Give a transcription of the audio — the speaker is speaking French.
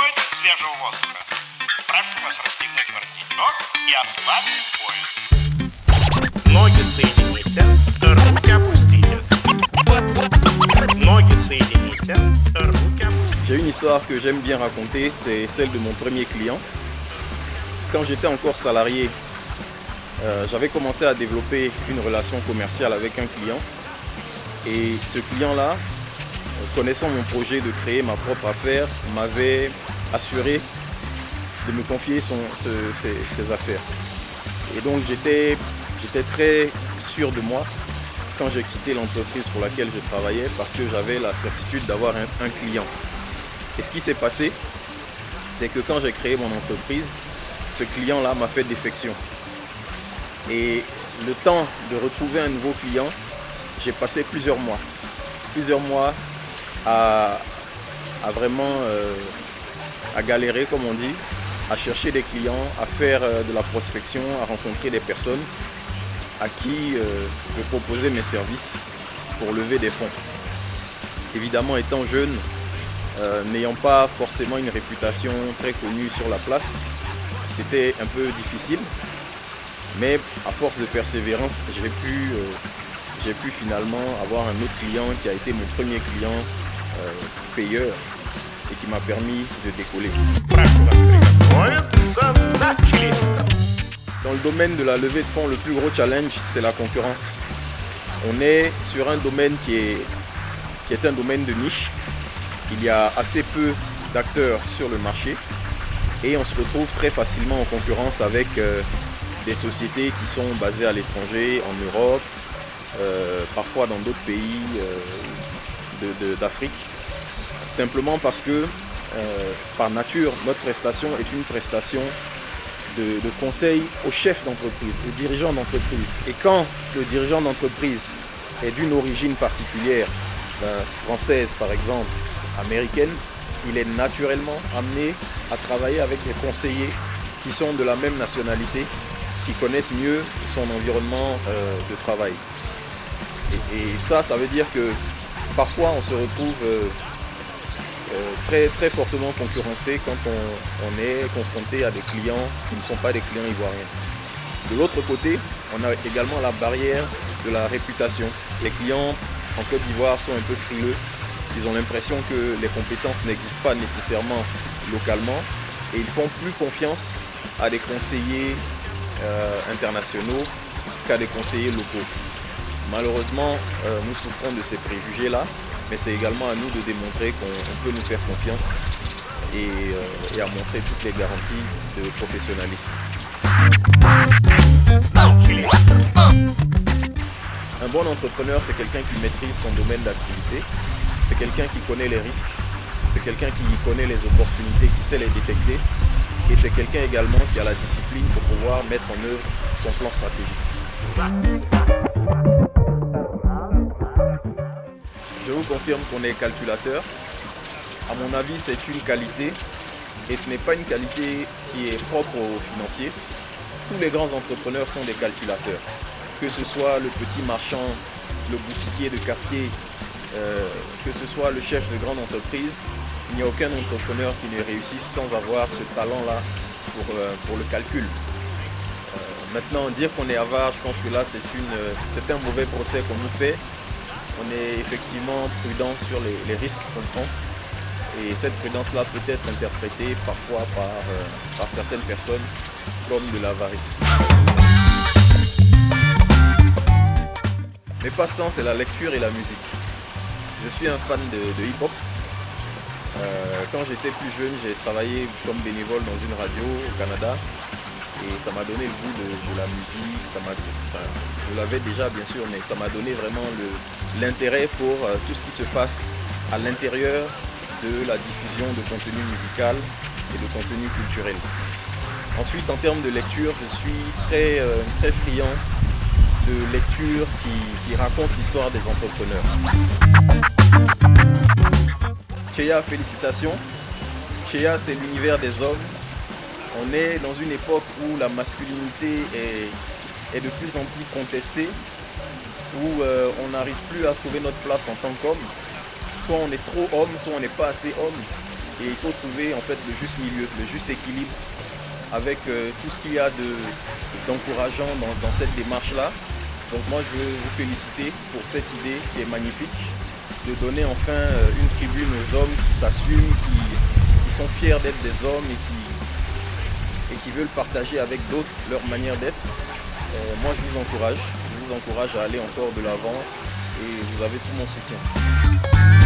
потребуете свежего воздуха? Прошу вас расстегнуть воротничок и ослабить пояс. Ноги соедините, руки опустите. Ноги соедините, руки опустите. J'ai une histoire que j'aime bien raconter, c'est celle de mon premier client. Quand j'étais encore salarié, j'avais commencé à développer une relation commerciale avec un client. Et ce client-là, connaissant mon projet de créer ma propre affaire, m'avait assuré de me confier ses affaires. Et donc j'étais très sûr de moi quand j'ai quitté l'entreprise pour laquelle je travaillais parce que j'avais la certitude d'avoir un client. Et ce qui s'est passé, c'est que quand j'ai créé mon entreprise, ce client-là m'a fait défection. Et le temps de retrouver un nouveau client, j'ai passé plusieurs mois à vraiment à galérer, comme on dit, à chercher des clients, à faire de la prospection, à rencontrer des personnes à qui je proposais mes services pour lever des fonds. Évidemment, étant jeune, n'ayant pas forcément une réputation très connue sur la place, c'était un peu difficile. Mais à force de persévérance, j'ai pu finalement avoir un autre client qui a été mon premier client payeur et qui m'a permis de décoller. Dans le domaine de la levée de fonds, le plus gros challenge, c'est la concurrence. On est sur un domaine qui est un domaine de niche. Il y a assez peu d'acteurs sur le marché et on se retrouve très facilement en concurrence avec des sociétés qui sont basées à l'étranger, en Europe, parfois dans d'autres pays d'Afrique, simplement parce que par nature, notre prestation est une prestation de conseil au chef d'entreprise, au dirigeant d'entreprise. Et quand le dirigeant d'entreprise est d'une origine particulière, française par exemple, américaine, il est naturellement amené à travailler avec des conseillers qui sont de la même nationalité, qui connaissent mieux son environnement de travail. Et ça veut dire que parfois on se retrouve très, très fortement concurrencé quand on est confronté à des clients qui ne sont pas des clients ivoiriens. De l'autre côté, on a également la barrière de la réputation. Les clients en Côte d'Ivoire sont un peu frileux. Ils ont l'impression que les compétences n'existent pas nécessairement localement et ils font plus confiance à des conseillers internationaux qu'à des conseillers locaux. Malheureusement, nous souffrons de ces préjugés-là, mais c'est également à nous de démontrer qu'on peut nous faire confiance et à montrer toutes les garanties de professionnalisme. Un bon entrepreneur, c'est quelqu'un qui maîtrise son domaine d'activité, c'est quelqu'un qui connaît les risques, c'est quelqu'un qui connaît les opportunités, qui sait les détecter, et c'est quelqu'un également qui a la discipline pour pouvoir mettre en œuvre son plan stratégique. Je vous confirme qu'on est calculateur. À mon avis, c'est une qualité et ce n'est pas une qualité qui est propre aux financiers. Tous les grands entrepreneurs sont des calculateurs. Que ce soit le petit marchand, le boutiquier de quartier, que ce soit le chef de grande entreprise, il n'y a aucun entrepreneur qui ne réussisse sans avoir ce talent-là pour le calcul. Maintenant, dire qu'on est avare, je pense que là, c'est un mauvais procès qu'on nous fait. On est effectivement prudent sur les risques qu'on prend. Et cette prudence-là peut être interprétée parfois par certaines personnes comme de l'avarice. Mes passe-temps, c'est la lecture et la musique. Je suis un fan de hip-hop. Quand j'étais plus jeune, j'ai travaillé comme bénévole dans une radio au Canada. Et ça m'a donné le goût de la musique, je l'avais déjà bien sûr, mais ça m'a donné vraiment l'intérêt pour tout ce qui se passe à l'intérieur de la diffusion de contenu musical et de contenu culturel. Ensuite, en termes de lecture, je suis très, très friand de lecture qui raconte l'histoire des entrepreneurs. Cheya, félicitations. Cheya, c'est l'univers des hommes. On est dans une époque où la masculinité est de plus en plus contestée, où on n'arrive plus à trouver notre place en tant qu'homme. Soit on est trop homme, soit on n'est pas assez homme. Et il faut trouver en fait le juste milieu, le juste équilibre avec tout ce qu'il y a d'encourageant dans cette démarche-là. Donc moi je veux vous féliciter pour cette idée qui est magnifique, de donner enfin une tribune aux hommes qui s'assument, qui sont fiers d'être des hommes et qui veulent partager avec d'autres leur manière d'être. Moi je vous encourage à aller encore de l'avant et vous avez tout mon soutien.